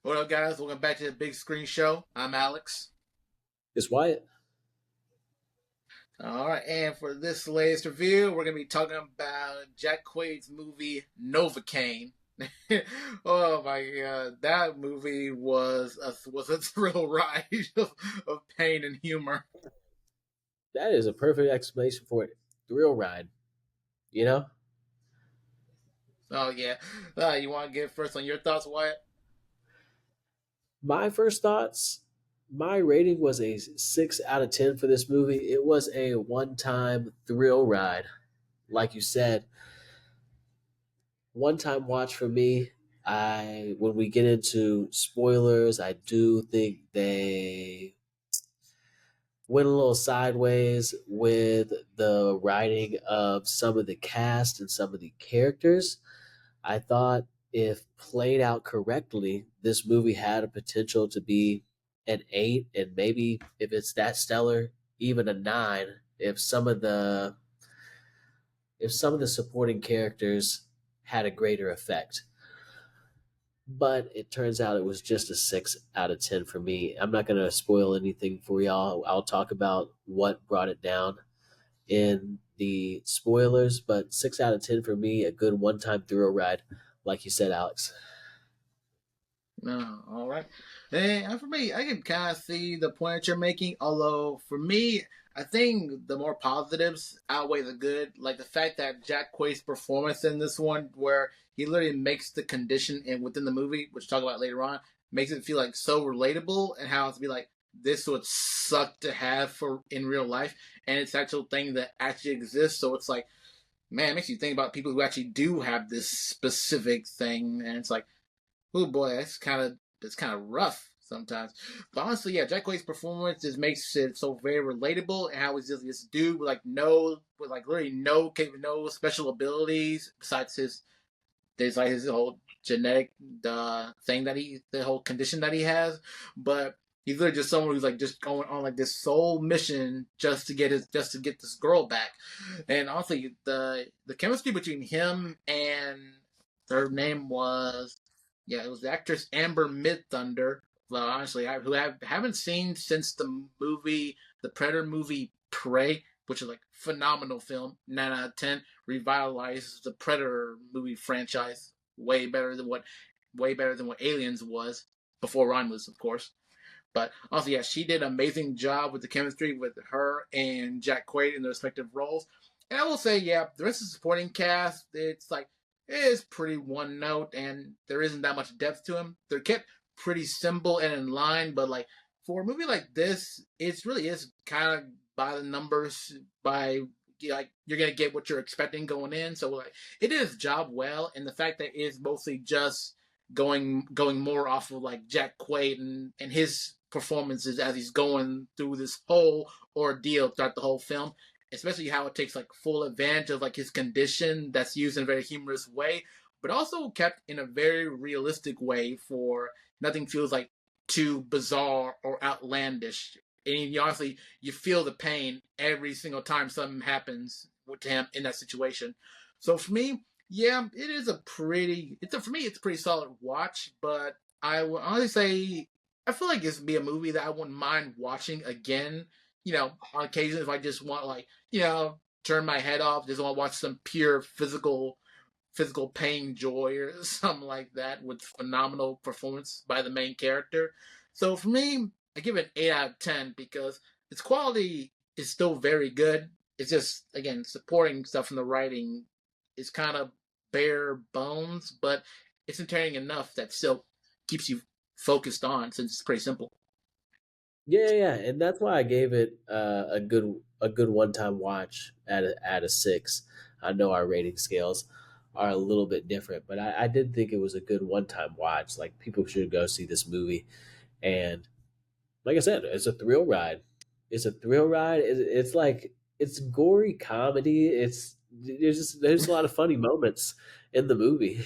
What up, guys? Welcome back to the Big Screen Show. I'm Alex. It's Wyatt. All right, and for this latest review, we're going to be talking about Jack Quaid's movie Novocaine. Oh my god, that movie was a thrill ride of pain and humor. That is a perfect explanation for it. Thrill ride, you know? Oh yeah, you want to get first on your thoughts, Wyatt? My first thoughts, my rating was a 6 out of 10 for this movie. It was a one time thrill ride. Like you said, one time watch for me. When we get into spoilers, I do think they went a little sideways with the writing of some of the cast and some of the characters. I thought if played out correctly, this movie had a potential to be an 8, and maybe if it's that stellar, even a 9. If some of the supporting characters had a greater effect. But it turns out it was just a 6 out of 10 for me. I'm not going to spoil anything for y'all. I'll talk about what brought it down in the spoilers, but 6 out of 10 for me, a good one time thrill ride, like you said, Alex. No, all right. And for me, I can kind of see the point that you're making. Although for me, I think the more positives outweigh the good. Like the fact that Jack Quaid's performance in this one, where he literally makes the condition and within the movie, which we'll talk about later on, makes it feel like so relatable and how it's be like this would suck to have for in real life, and it's actual thing that actually exists. So it's like, man, it makes you think about people who actually do have this specific thing, and it's like, oh boy, that's kind of rough sometimes. But honestly, yeah, Jack Quaid's performance just makes it so very relatable, and how he's just this dude with like literally no special abilities besides his whole genetic thing that the whole condition that he has, but. He's literally just someone who's like just going on like this sole mission just to get this girl back, and honestly, the chemistry between him and her name was, yeah, it was the actress Amber Midthunder. Well, honestly, haven't seen since the Predator movie Prey, which is like phenomenal film, 9 out of 10, revitalized the Predator movie franchise way better than what Aliens was before Romulus, of course. But also, yeah, she did an amazing job with the chemistry with her and Jack Quaid in their respective roles. And I will say, yeah, the rest of the supporting cast, it's like it is pretty one note, and there isn't that much depth to them. They're kept pretty simple and in line, but like for a movie like this, it really is kind of by the numbers. By like you're gonna get what you're expecting going in, so like it did its job well, and the fact that it's mostly just going more off of like Jack Quaid and his performances as he's going through this whole ordeal throughout the whole film, especially how it takes like full advantage of like his condition that's used in a very humorous way, but also kept in a very realistic way for nothing feels like too bizarre or outlandish. And honestly, you feel the pain every single time something happens to him in that situation. So for me, yeah, it is a pretty. For me, it's a pretty solid watch. But I would honestly say I feel like this would be a movie that I wouldn't mind watching again. On occasion if I just want like turn my head off, just want to watch some pure physical pain, joy, or something like that with phenomenal performance by the main character. So for me, I give it 8 out of 10 because its quality is still very good. It's just again supporting stuff from the writing is kind of bare bones, but it's entertaining enough that still keeps you focused on since it's pretty simple. Yeah, yeah, and that's why I gave it a good one time watch at a 6. I know our rating scales are a little bit different, but I did think it was a good one time watch. Like people should go see this movie, and like I said, it's a thrill ride. It's a thrill ride. It's like it's gory comedy. There's a lot of funny moments in the movie.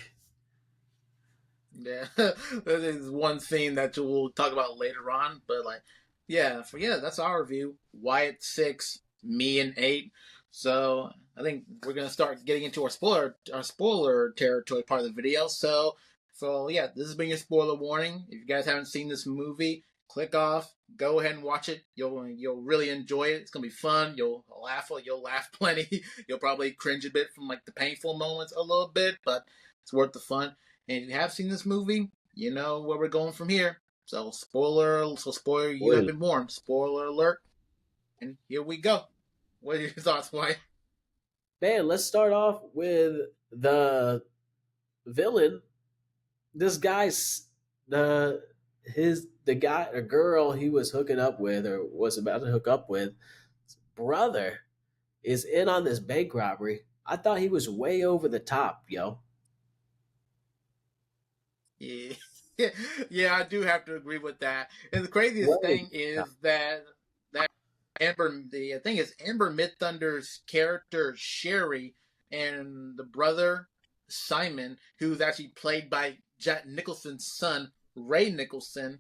Yeah, that is one scene that we'll talk about later on. But like, yeah, that's our review. Wyatt 6, me an 8. So I think we're gonna start getting into our spoiler territory part of the video. So So yeah, this has been your spoiler warning. If you guys haven't seen this movie, click off. Go ahead and watch it. You'll really enjoy it. It's gonna be fun. You'll laugh plenty. You'll probably cringe a bit from like the painful moments a little bit, but it's worth the fun. And if you have seen this movie, you know where we're going from here. So spoiler, you have Spoiler. been warned. Spoiler alert. And here we go. What are your thoughts, White? Man, let's start off with the villain. This guy's the guy or girl he was hooking up with or was about to hook up with, his brother is in on this bank robbery. I thought he was way over the top, yo. Yeah. Yeah, I do have to agree with that. And the craziest Way. thing is that the thing is Amber Midthunder's character Sherry and the brother Simon, who's actually played by Jack Nicholson's son Ray Nicholson.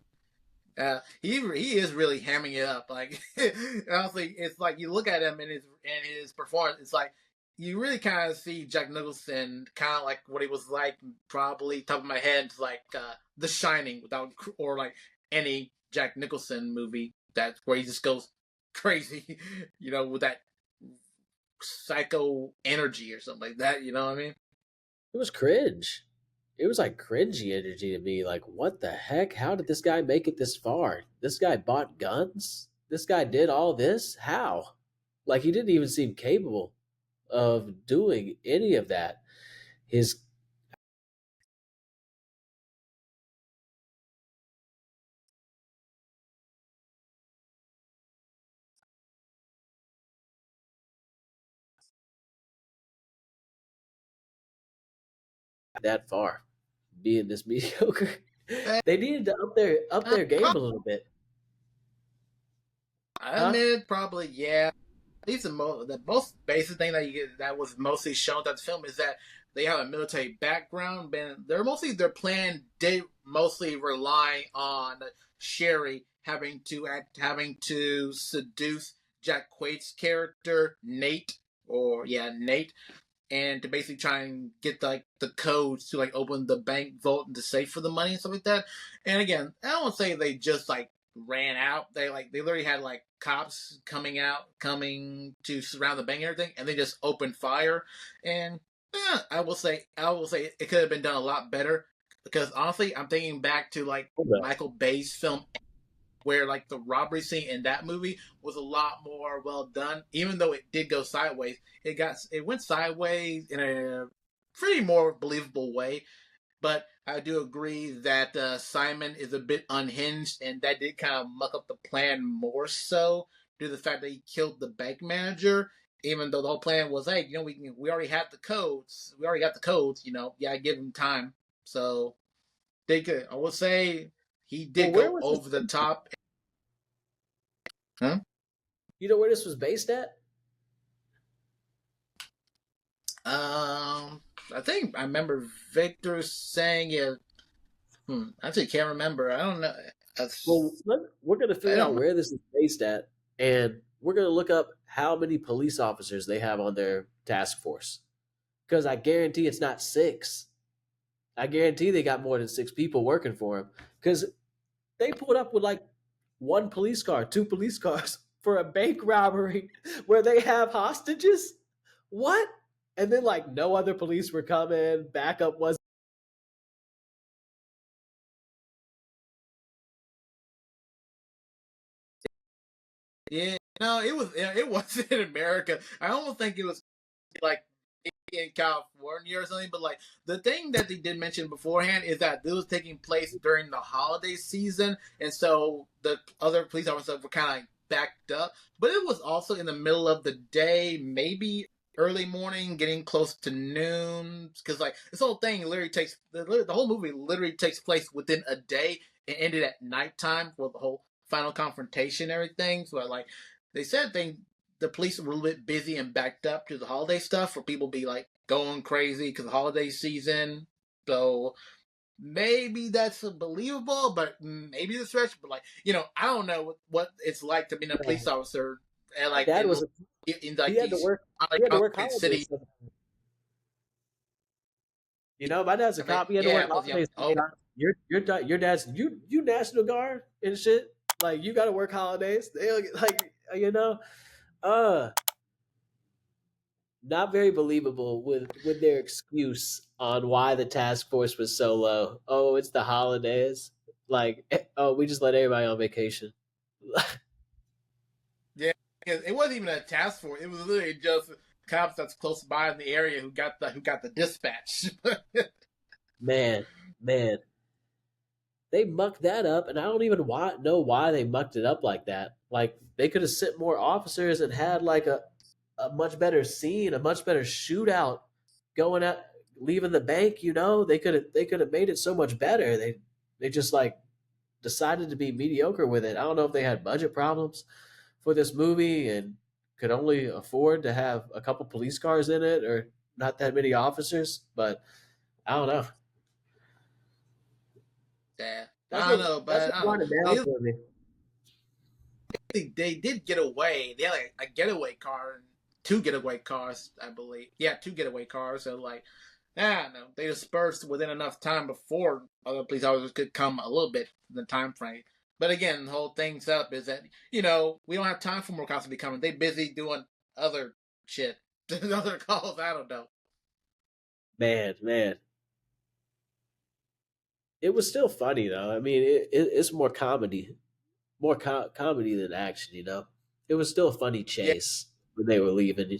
He is really hamming it up. Like honestly, it's like you look at him and his performance. It's like you really kind of see Jack Nicholson kind of like what he was like. Probably top of my head, like The Shining, without or like any Jack Nicholson movie that's where he just goes crazy, with that psycho energy or something like that. You know what I mean? It was cringe. It was like cringy energy to me. Like, what the heck? How did this guy make it this far? This guy bought guns? This guy did all this? How? Like, he didn't even seem capable of doing any of that. His that far being this mediocre. Eh, They needed to up their game a little bit. I Huh? admit, probably yeah. At least the most basic thing that you get that was mostly shown throughout the film is that they have a military background, and their plan did mostly rely on Sherry having to seduce Jack Quaid's character Nate, or yeah Nate, and to basically try and get like the codes to like open the bank vault and the safe for the money and stuff like that. And again, I don't say they just like ran out. They literally had like cops coming to surround the bank and everything, and they just opened fire. And I will say it could have been done a lot better because honestly, I'm thinking back to like Hold up. Michael Bay's film where like the robbery scene in that movie was a lot more well done. Even though it did go sideways, it went sideways in a pretty more believable way. But I do agree that Simon is a bit unhinged, and that did kind of muck up the plan more so due to the fact that he killed the bank manager. Even though the whole plan was, hey, we already have the codes. We already got the codes. Yeah, give him time. So they could. I would say he Well, did where go was this? over the top. Huh? You know where this was based at? I think I remember Victor saying it. I actually can't remember. I don't know. Well, we're going to I figure don't out know. where this is based at, and we're going to look up how many police officers they have on their task force. Because I guarantee it's not six. I guarantee they got more than six people working for them. Because they pulled up with like one police car, two police cars for a bank robbery where they have hostages. What? And then like no other police were coming. Backup was. Yeah, no, it wasn't in America. I almost think it was like in California or something. But like the thing that they did mention beforehand is that this was taking place during the holiday season, and so the other police officers were kind of like backed up. But it was also in the middle of the day, maybe early morning, getting close to noon. Because like this whole thing literally the whole movie literally takes place within a day. It ended at nighttime for the whole final confrontation and everything. So like they said the police were a little bit busy and backed up to the holiday stuff where people be like going crazy because the holiday season. So maybe that's believable, but maybe it's stretch. But like I don't know what it's like to be a police officer and My like dad was. in He like had to these work. like He had to work concrete holidays. city. You know, my dad's a I mean, cop. He had to yeah, work plus yeah, holidays oh sometimes. Your dad's you National Guard and shit. Like you got to work holidays. Like uh, not very believable with their excuse on why the task force was so low. Oh, it's the holidays. Like oh, we just let everybody on vacation. yeah, it wasn't even a task force. It was literally just cops that's close by in the area who got the dispatch. Man, man, they mucked that up, and I don't even know why they mucked it up like that. Like they could have sent more officers and had like a much better scene, a much better shootout going at leaving the bank. You know, they could have made it so much better. They just like decided to be mediocre with it. I don't know if they had budget problems for this movie and could only afford to have a couple police cars in it or not that many officers, but I don't know. Yeah, That's I what don't know, that's but what I don't brought know. it down for me. They did get away. They had like a getaway car and two getaway cars, I believe. Yeah, two getaway cars. So like, I don't know. They dispersed within enough time before other police officers could come a little bit in the time frame. But again, the whole thing's up is that we don't have time for more cops to be coming. They busy doing other shit, other calls. I don't know. Man, it was still funny though. I mean, it's more comedy, comedy than action. You know, it was still a funny Yeah, chase when they were leaving.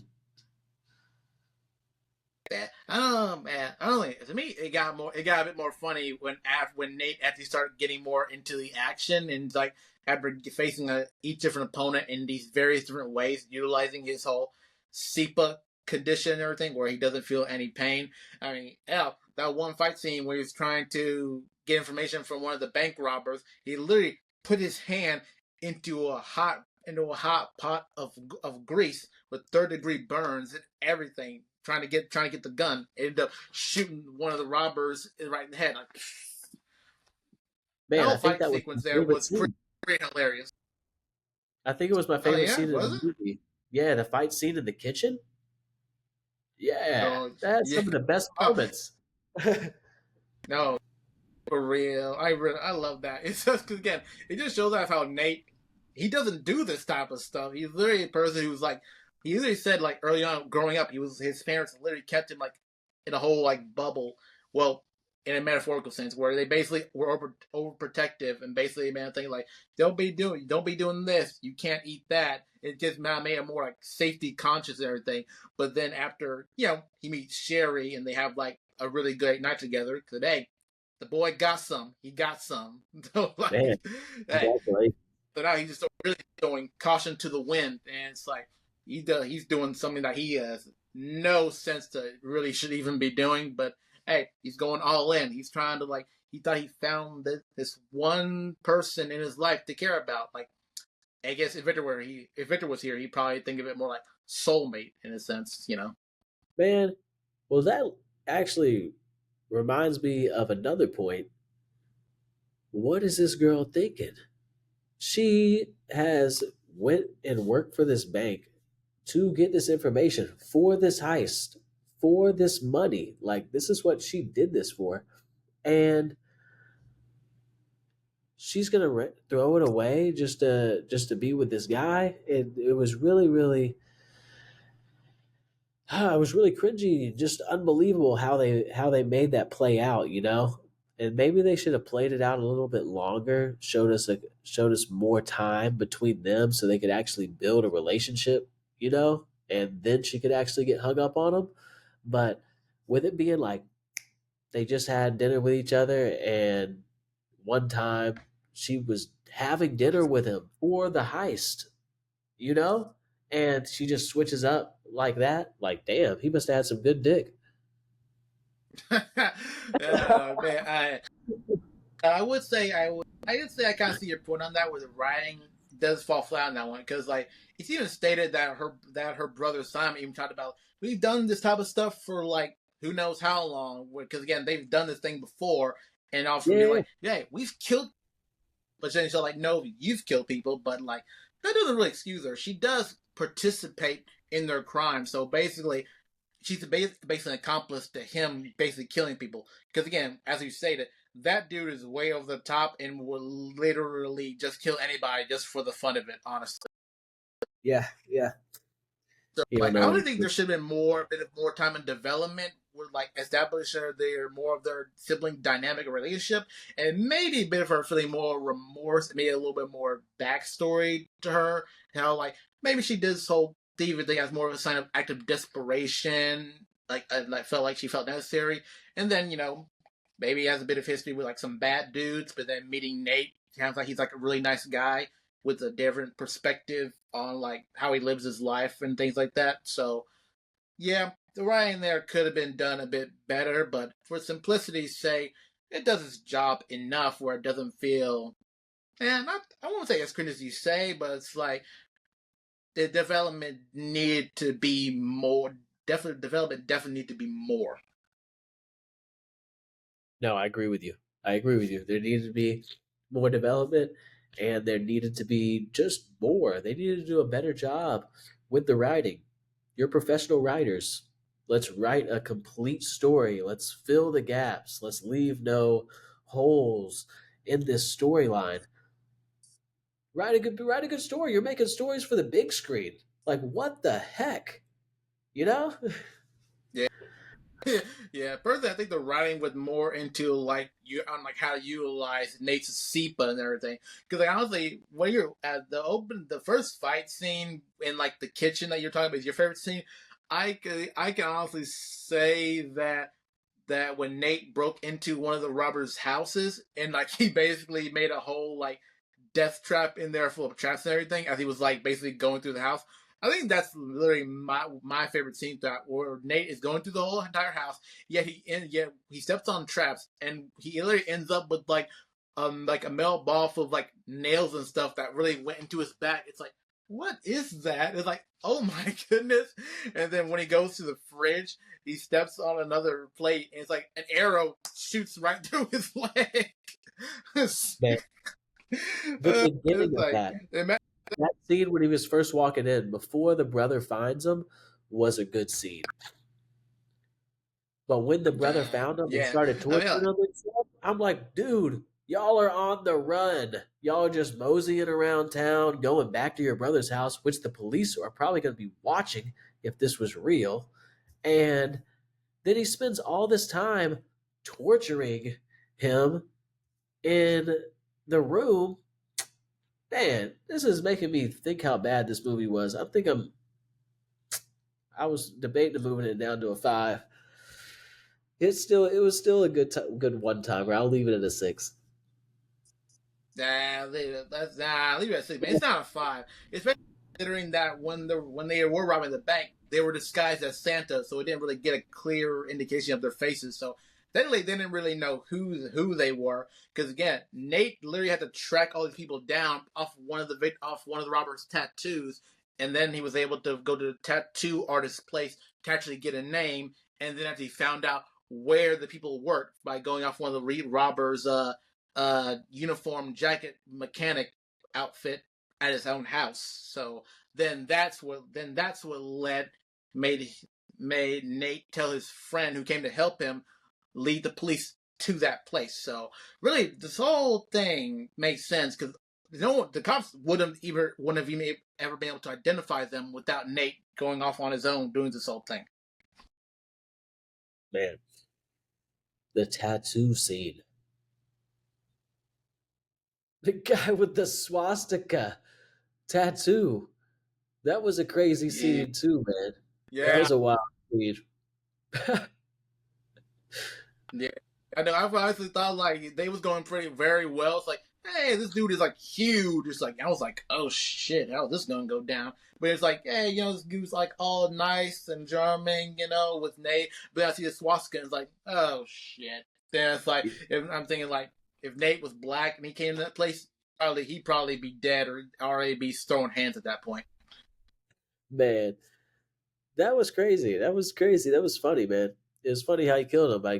that. I don't know, man. I don't think to me it got more. It got a bit more funny when Nate actually started getting more into the action and like after facing each different opponent in these various different ways, utilizing his whole SEPA condition and everything, where he doesn't feel any pain. I mean, hell, that one fight scene where he's trying to get information from one of the bank robbers, he literally put his hand into a hot pot of grease with third-degree burns and everything, trying to get the gun. It ended up shooting one of the robbers right in the head. Like, that Man, I whole think fight that was my sequence there favorite was scene. pretty hilarious. I think it was my Oh favorite yeah, scene in was the it? movie. Yeah, the fight scene in the kitchen. Yeah, Oh that's yeah. some of the best Oh moments. no, for real. I love that. It's just because again, it just shows off how Nate he doesn't do this type of stuff. He's literally a person who's like he literally said like early on growing up, his parents literally kept him like in a whole like bubble. Well, in a metaphorical sense, where they basically were overprotective and basically man thing like don't be doing this, you can't eat that. It just made him more like safety conscious and everything. But then after he meets Sherry and they have like a really great night together. Today, the boy got some. He got some. So Man, like, hey, congratulations. so now he's just really showing caution to the wind, and it's like he's doing something that he has no sense to really should even be doing. But hey, he's going all in. He's trying to like he thought he found this one person in his life to care about. Like I guess if Victor was here, he'd probably think of it more like soulmate in a sense. Man, well, that actually reminds me of another point. What is this girl thinking? She has went and worked for this bank to get this information for this heist, for this money. Like this is what she did this for, and she's gonna throw it away just to be with this guy. It was really it was really cringy, just unbelievable how they made that play out, you know. And maybe they should have played it out a little bit longer, showed us more time between them, so they could actually build a relationship, you know. And then she could actually get hung up on him. But with it being like they just had dinner with each other, and one time she was having dinner with him for the heist, you know? And she just switches up like that. Like, damn, he must have had some good dick. Man, I would say I kind of see your point on that, where the writing does fall flat on that one because like it's even stated that her brother Simon even talked about we've done this type of stuff for like who knows how long because again they've done this thing before and often be Yeah, like yeah we've killed but then she's like no you've killed people but like that doesn't really excuse her she does participate in their crime so basically she's basically an accomplice to him basically killing people. Because again, as you stated, that dude is way over the top and will literally just kill anybody just for the fun of it. Honestly. Yeah, yeah. So, You don't like, I know would any. think there should have been more, a bit of more time in development with like establishing their more of their sibling dynamic relationship, and maybe a bit of her feeling more remorse, maybe a little bit more backstory to her. How like maybe she did this whole thieving thing as more of a sign of act of desperation, like felt like she felt necessary, and then maybe he has a bit of history with like some bad dudes, but then meeting Nate sounds like he's like a really nice guy with a different perspective on like how he lives his life and things like that. So yeah, the writing there could have been done a bit better, but for simplicity's sake, it does its job enough where it doesn't feel not I won't say as cringe as you say, but it's like the development needed to be more definitely development definitely need to be more. No, I agree with you. I agree with you. There needed to be more development, and there needed to be just more. They needed to do a better job with the writing. You're professional writers. Let's write a complete story. Let's fill the gaps. Let's leave no holes in this storyline. Write a good story. You're making stories for the big screen. Like what the heck? You know? Yeah. Yeah, personally, I think the writing was more into like you on like how to utilize Nate's SEPA and everything. Because like honestly, when you're at the first fight scene in like the kitchen that you're talking about is your favorite scene. I can honestly say that when Nate broke into one of the robbers' houses and like he basically made a whole like death trap in there full of traps and everything as he was like basically going through the house. I think that's literally my favorite scene that where Nate is going through the whole entire house, yet he steps on traps and he literally ends up with like a metal ball full of like nails and stuff that really went into his back. It's like what is that? It's like oh my goodness. And then when he goes to the fridge, he steps on another plate and it's like an arrow shoots right through his leg. Man, the beginning It's of like that scene when he was first walking in, before the brother finds him, was a good scene. But when the brother found him and yeah. started I mean, torturing him and stuff, I'm like, dude, y'all are on the run. Y'all are just moseying around town, going back to your brother's house, which the police are probably going to be watching if this was real. And then he spends all this time torturing him in the room. Man, this is making me think how bad this movie was. I was debating moving it down to a 5. It was still a good one timer. I'll leave it at a 6. nah, leave it at 6. Man, it's not a 5. Especially considering that when they were robbing the bank, they were disguised as Santa, so it didn't really get a clear indication of their faces. So they didn't really know who they were. Because again, Nate literally had to track all these people down off one of the robbers' tattoos, and then he was able to go to the tattoo artist's place to actually get a name. And then after he found out where the people worked by going off one of the robbers' uniform jacket mechanic outfit at his own house. So then that's what made made Nate tell his friend who came to help him lead the police to that place. So really, this whole thing makes sense because the cops wouldn't have even ever been able to identify them without Nate going off on his own doing this whole thing. Man, the tattoo scene. The guy with the swastika tattoo. That was a crazy Yeah, scene too, man. That yeah, was a wild scene. yeah. I know. I honestly thought like they was going pretty very well. It's like, hey, this dude is like huge. It's like I was like, oh shit, how is this gonna go down? But it's like, hey, this dude's like all nice and charming, with Nate. But I see the swastika, and it's like, oh shit. Then it's like, if I'm thinking like, if Nate was black and he came to that place, he'd probably be dead or already be throwing hands at that point. Man, that was crazy. That was crazy. That was funny, man. It was funny how he killed him by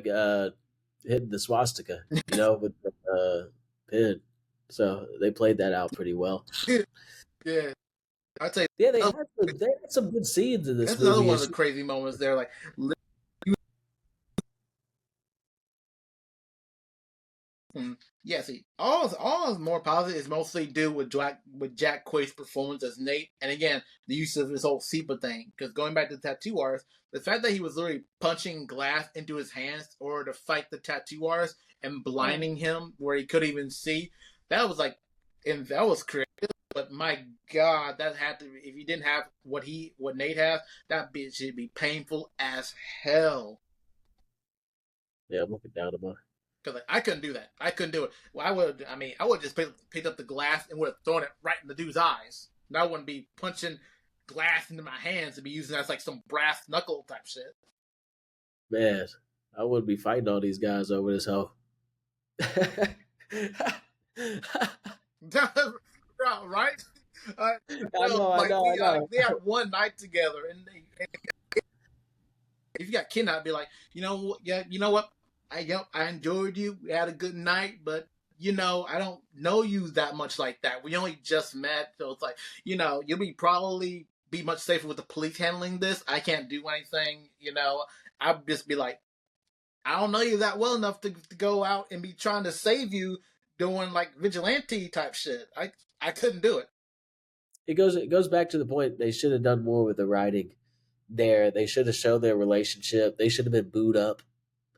hitting the swastika, with the pin. So they played that out pretty well. Yeah. I'd say Yeah, another, they had some good scenes in this that's another movie. one of It's the crazy moments there. Like, yeah, see, all is more positive is mostly due with Jack Quaid's performance as Nate, and again the use of his whole SEPA thing. Because going back to the tattoo artist, the fact that he was literally punching glass into his hands in order to fight the tattoo artist and blinding him where he couldn't even see, that was like, and that was creative. But my God, that had to if he didn't have what Nate has, should be painful as hell. yeah, I'm looking down at my. Because like, I couldn't do that. I couldn't do it. Well, I would just picked up the glass and would have thrown it right in the dude's eyes. And I wouldn't be punching glass into my hands and be using that as like some brass knuckle type shit. Man, I wouldn't be fighting all these guys over this hoe. Right? Uh, I like know, I know. they had one night together, and if you got kidnapped, be like, yeah, you know what? I enjoyed you. We had a good night, but I don't know you that much like that. We only just met, so it's like, you'll probably be much safer with the police handling this. I can't do anything. I'd just be like, I don't know you that well enough to go out and be trying to save you doing like vigilante type shit. I couldn't do it. It goes back to the point they should have done more with the writing there. They should have shown their relationship. They should have been booed up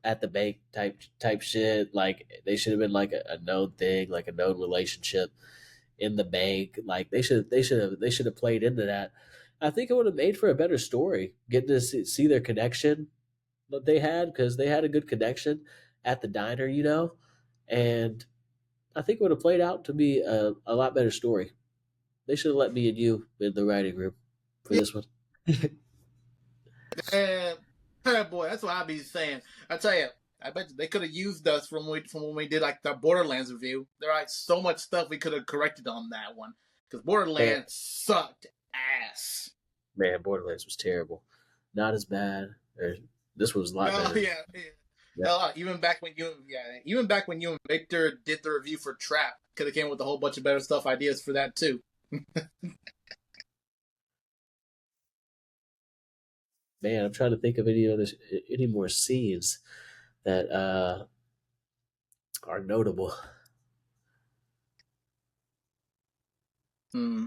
at the bank type shit. Like they should have been like a known thing, like a known relationship in the bank. Like they should have played into that. I think it would have made for a better story. Getting to see their connection that they had because they had a good connection at the diner, and I think it would have played out to be a lot better story. They should have let me and you in the writing room for this one. And boy, that's what I'd be saying. I tell you, I bet they could have used us from when we did like the Borderlands review. There are like so much stuff we could have corrected on that one because Man, Borderlands sucked ass. man, Borderlands was terrible. Not as bad. Or this was a lot Oh better. yeah, yeah. Yeah. Hell, even back when you and Victor did the review for Trap, could have came with a whole bunch of better stuff ideas for that too. Man, I'm trying to think of any more scenes that are notable. Hmm.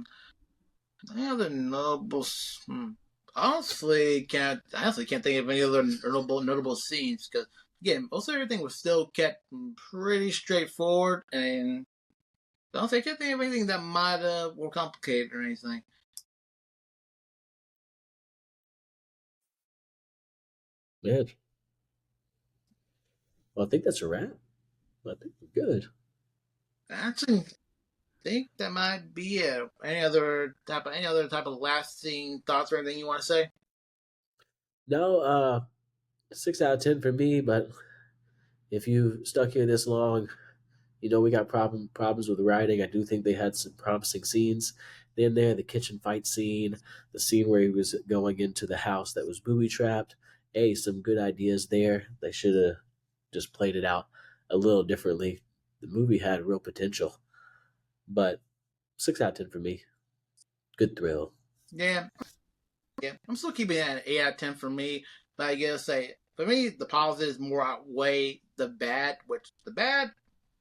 Any other notables? I honestly can't think of any other notable scenes because again, most of everything was still kept pretty straightforward, and I can't think of anything that might more complicated or anything. Man, well, I think that's a wrap. I think we're good. I actually think that might be it. Any other type of lasting thoughts or anything you want to say? No, 6 out of 10 for me. But if you stuck here this long, we got problems with writing. I do think they had some promising scenes in there. The kitchen fight scene, the scene where he was going into the house that was booby trapped. Hey, some good ideas there. They should have just played it out a little differently. The movie had real potential, but 6 out of 10 for me. Good thrill. Yeah, yeah. I'm still keeping it at an 8 out of 10 for me, but I guess say for me the positives more outweigh the bad, which the bad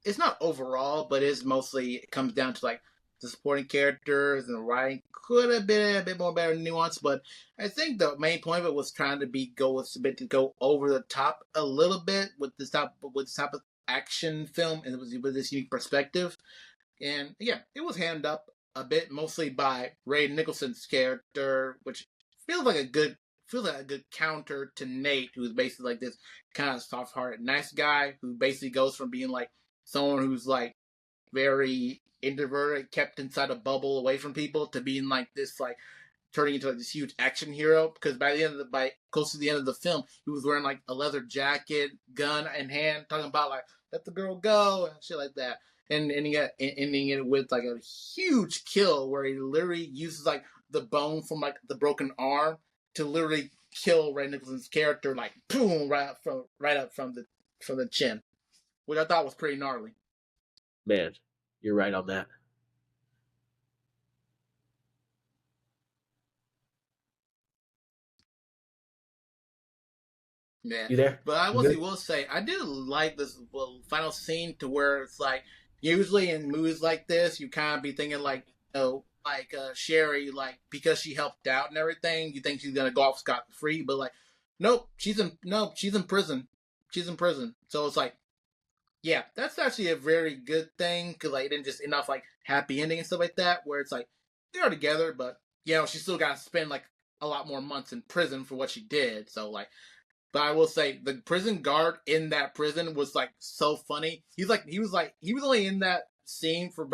it's not overall, but it's mostly it comes down to like the supporting characters and the writing could have been a bit more better nuance, but I think the main point of it was trying to to go over the top a little bit with this type of action film and it was with this unique perspective. And yeah, it was hammed up a bit, mostly by Ray Nicholson's character, which feels like a good feels like a good counter to Nate, who's basically like this kind of soft-hearted, nice guy who basically goes from being like someone who's like very introverted, kept inside a bubble away from people, to being like this like turning into like this huge action hero. Because by close to the end of the film, he was wearing like a leather jacket, gun in hand, talking about like let the girl go and shit like that. And ending it with like a huge kill where he literally uses like the bone from like the broken arm to literally kill Ray Nicholson's character like boom right up from the chin, which I thought was pretty gnarly. Man, you're right on that. Yeah, You there? but I You good? will say I did like this final scene to where it's like usually in movies like this you kind of be thinking like like Sherry like because she helped out and everything you think she's gonna go off scot free, but like she's in prison, she's in prison. So it's like yeah, that's actually a very good thing because like it didn't just end off like happy ending and stuff like that where it's like they're together, but she still got to spend like a lot more months in prison for what she did. So like but I will say the prison guard in that prison was like so funny. He was only in that scene for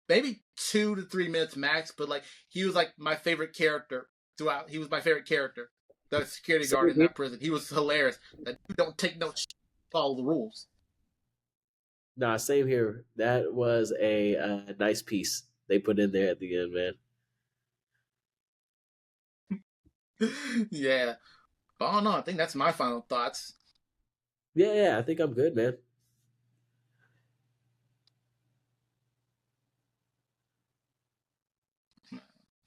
maybe 2 to 3 minutes max, but like he was like my favorite character throughout. He was my favorite character. The security guard Same in here. that prison. He was hilarious. That dude don't take no shit, follow the rules. Nah, same here. That was a nice piece they put in there at the end, man. Yeah. Oh no, I think that's my final thoughts. Yeah, yeah, I think I'm good, man.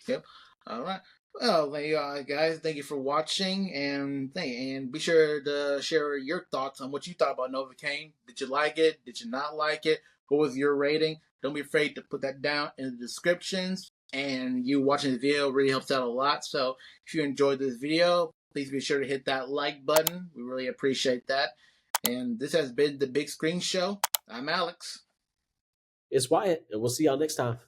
Yep. All right. Well, there you are, guys. Thank you for watching, and be sure to share your thoughts on what you thought about Novocaine. Did you like it? Did you not like it? What was your rating? Don't be afraid to put that down in the descriptions. And you watching the video really helps out a lot. So if you enjoyed this video, please be sure to hit that like button. We really appreciate that. And this has been the Big Screen Show. I'm Alex. It's Wyatt, and we'll see y'all next time.